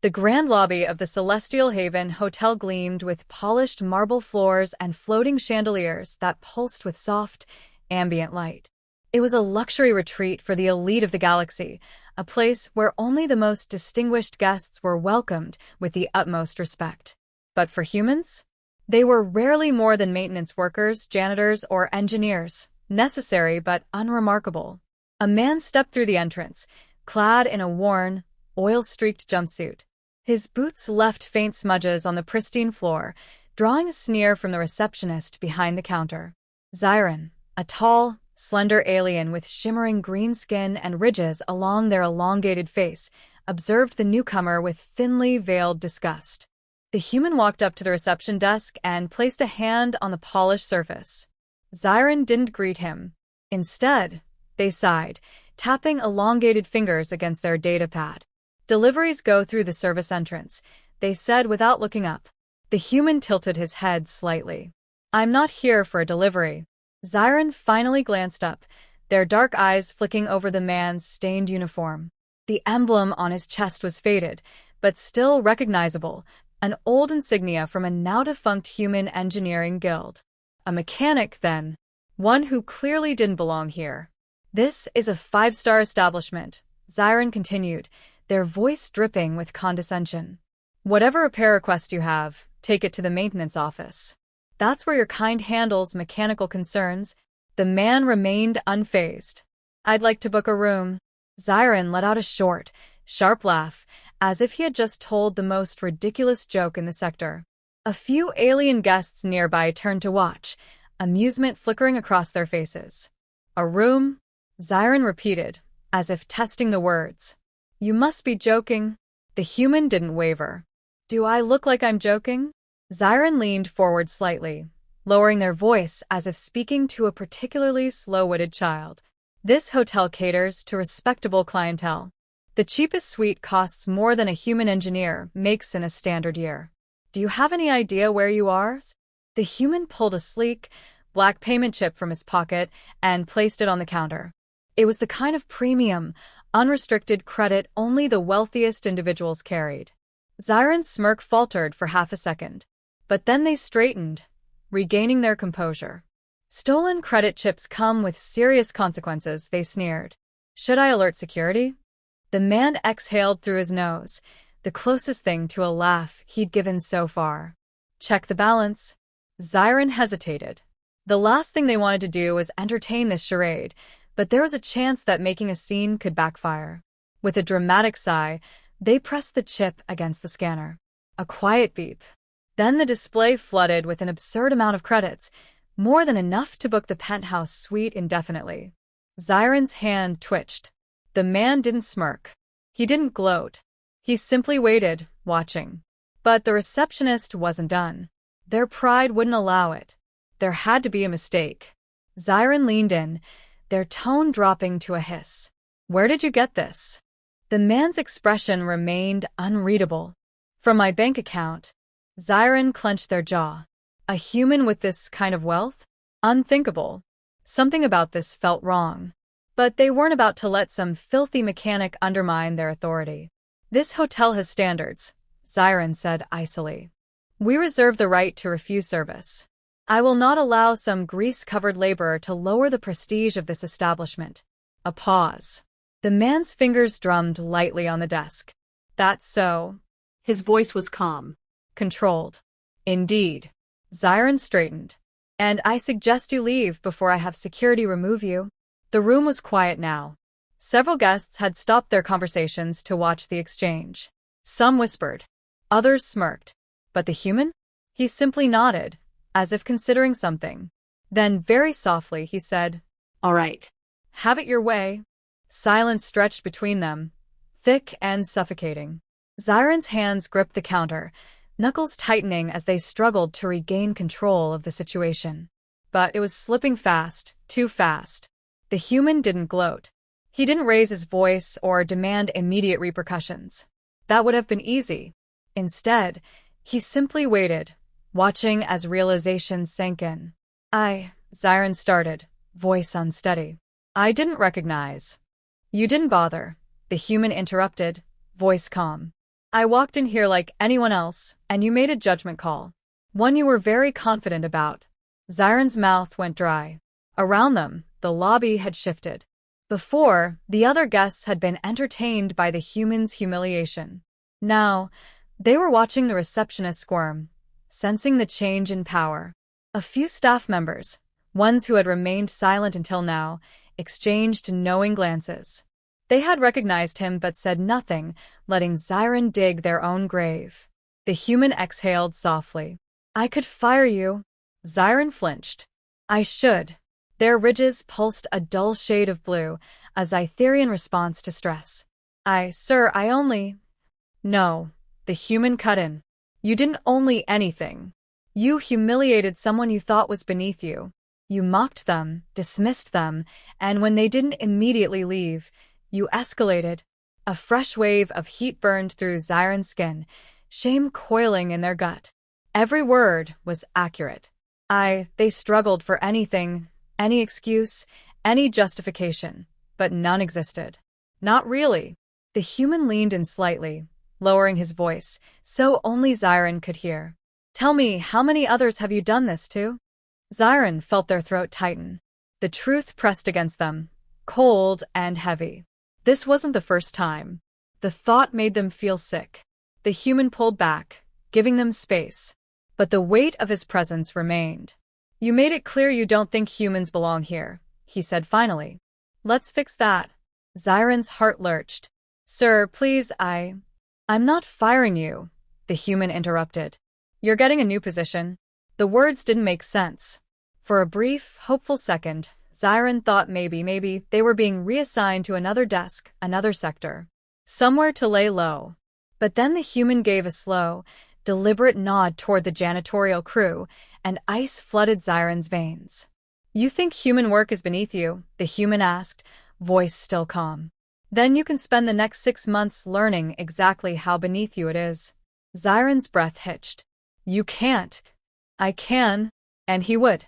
The grand lobby of the Celestial Haven Hotel gleamed with polished marble floors and floating chandeliers that pulsed with soft, ambient light. It was a luxury retreat for the elite of the galaxy, a place where only the most distinguished guests were welcomed with the utmost respect. But for humans? They were rarely more than maintenance workers, janitors, or engineers, necessary but unremarkable. A man stepped through the entrance, clad in a worn, oil-streaked jumpsuit. His boots left faint smudges on the pristine floor, drawing a sneer from the receptionist behind the counter. Xiron, a tall, slender alien with shimmering green skin and ridges along their elongated face, observed the newcomer with thinly veiled disgust. The human walked up to the reception desk and placed a hand on the polished surface. Xiron didn't greet him. Instead, they sighed, tapping elongated fingers against their datapad. "Deliveries go through the service entrance," they said without looking up. The human tilted his head slightly. "I'm not here for a delivery." Xiron finally glanced up, their dark eyes flicking over the man's stained uniform. The emblem on his chest was faded, but still recognizable, an old insignia from a now-defunct human engineering guild. A mechanic, then. One who clearly didn't belong here. "This is a five-star establishment," Xiron continued, their voice dripping with condescension. "Whatever repair request you have, take it to the maintenance office. That's where your kind handles mechanical concerns." The man remained unfazed. "I'd like to book a room." Xiron let out a short, sharp laugh, as if he had just told the most ridiculous joke in the sector. A few alien guests nearby turned to watch, amusement flickering across their faces. "A room?" Xiron repeated, as if testing the words. "You must be joking." The human didn't waver. "Do I look like I'm joking?" Xiron leaned forward slightly, lowering their voice as if speaking to a particularly slow-witted child. "This hotel caters to respectable clientele. The cheapest suite costs more than a human engineer makes in a standard year. Do you have any idea where you are?" The human pulled a sleek, black payment chip from his pocket and placed it on the counter. It was the kind of premium, unrestricted credit only the wealthiest individuals carried. Xiron's smirk faltered for half a second, but then they straightened, regaining their composure. "Stolen credit chips come with serious consequences," they sneered. "Should I alert security?" The man exhaled through his nose, the closest thing to a laugh he'd given so far. "Check the balance." Xiron hesitated. The last thing they wanted to do was entertain this charade, but there was a chance that making a scene could backfire. With a dramatic sigh, they pressed the chip against the scanner. A quiet beep. Then the display flooded with an absurd amount of credits, more than enough to book the penthouse suite indefinitely. Xiron's hand twitched. The man didn't smirk. He didn't gloat. He simply waited, watching. But the receptionist wasn't done. Their pride wouldn't allow it. There had to be a mistake. Xiron leaned in, their tone dropping to a hiss. "Where did you get this?" The man's expression remained unreadable. "From my bank account." Xiron clenched their jaw. A human with this kind of wealth? Unthinkable. Something about this felt wrong. But they weren't about to let some filthy mechanic undermine their authority. "This hotel has standards," Xiron said icily. "We reserve the right to refuse service. I will not allow some grease-covered laborer to lower the prestige of this establishment." A pause. The man's fingers drummed lightly on the desk. "That's so." His voice was calm. "Controlled." "Indeed." Xiron straightened. "And I suggest you leave before I have security remove you." The room was quiet now. Several guests had stopped their conversations to watch the exchange. Some whispered. Others smirked. But the human? He simply nodded, as if considering something. Then, very softly, he said, "All right." "Have it your way." Silence stretched between them, thick and suffocating. Xiron's hands gripped the counter, knuckles tightening as they struggled to regain control of the situation. But it was slipping fast, too fast. The human didn't gloat. He didn't raise his voice or demand immediate repercussions. That would have been easy. Instead, he simply waited, watching as realization sank in. Xiron started, voice unsteady. "I didn't recognize." "You didn't bother," the human interrupted, voice calm. I walked in here like anyone else, and you made a judgment call. One you were very confident about. Zyron's mouth went dry. Around them, the lobby had shifted. Before, the other guests had been entertained by the humans' humiliation. Now, they were watching the receptionist squirm, sensing the change in power. A few staff members, ones who had remained silent until now, exchanged knowing glances. They had recognized him but said nothing, letting Zyron dig their own grave. The human exhaled softly. I could fire you. Zyron flinched. I should. Their ridges pulsed a dull shade of blue, a Zytherian response to stress. Sir, I only… No, the human cut in. You didn't only anything. You humiliated someone you thought was beneath you. You mocked them, dismissed them, and when they didn't immediately leave, you escalated. A fresh wave of heat burned through Zyron's skin, shame coiling in their gut. Every word was accurate. They struggled for anything, any excuse, any justification, but none existed. Not really. The human leaned in slightly, lowering his voice, so only Zyron could hear. Tell me, how many others have you done this to? Zyron felt their throat tighten. The truth pressed against them, cold and heavy. This wasn't the first time. The thought made them feel sick. The human pulled back, giving them space. But the weight of his presence remained. You made it clear you don't think humans belong here, he said finally. Let's fix that. Zyron's heart lurched. Sir, please, I'm not firing you, the human interrupted. You're getting a new position. The words didn't make sense. For a brief, hopeful second, Zyron thought maybe they were being reassigned to another desk, another sector. Somewhere to lay low. But then the human gave a slow, deliberate nod toward the janitorial crew, and ice flooded Zyron's veins. You think human work is beneath you? The human asked, voice still calm. Then you can spend the next 6 months learning exactly how beneath you it is. Zyron's breath hitched. You can't. I can. And he would.